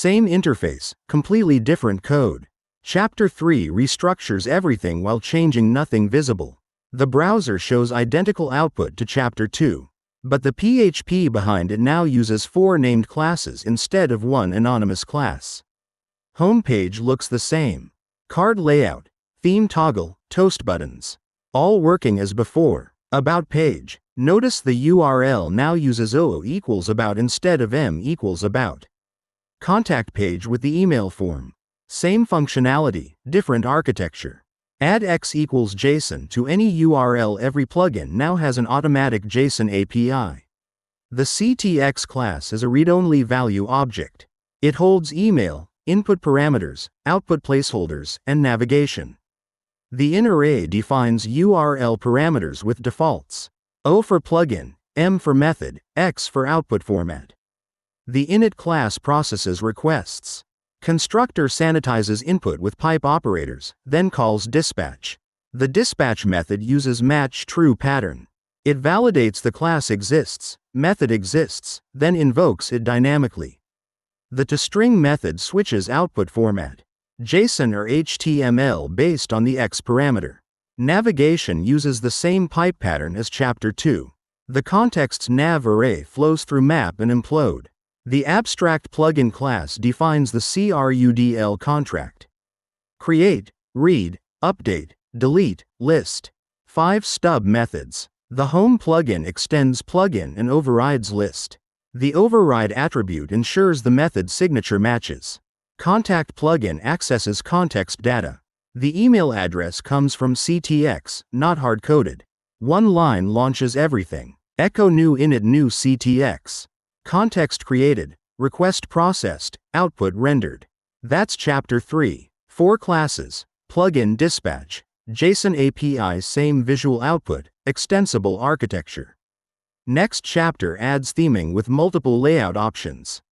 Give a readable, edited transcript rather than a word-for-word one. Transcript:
Same interface, completely different code. Chapter 3 restructures everything while changing nothing visible. The browser shows identical output to Chapter 2. But the PHP behind it now uses 4 named classes instead of 1 anonymous class. Homepage looks the same. Card layout, theme toggle, toast buttons. All working as before. About page. Notice the URL now uses O equals about instead of M equals about. Contact page with the email form. Same functionality, different architecture. Add X equals JSON to any URL. Every plugin now has an automatic JSON API. The CTX class is a read-only value object. It holds email, input parameters, output placeholders, and navigation. The in array defines URL parameters with defaults. O for plugin, M for method, X for output format. The init class processes requests. Constructor sanitizes input with pipe operators, then calls dispatch. The dispatch method uses match true pattern. It validates the class exists, method exists, then invokes it dynamically. The toString method switches output format. JSON or HTML based on the X parameter. Navigation uses the same pipe pattern as Chapter 2. The context's nav array flows through map and implode. The abstract plugin class defines the CRUDL contract. Create, read, update, delete, list. 5 stub methods. The home plugin extends plugin and overrides list. The override attribute ensures the method signature matches. Contact plugin accesses context data. The email address comes from CTX, not hard-coded. One line launches everything. Echo new init new CTX. Context created, request processed, output rendered. That's Chapter 3. 4 classes, plugin dispatch, JSON API same visual output, extensible architecture. Next chapter adds theming with multiple layout options.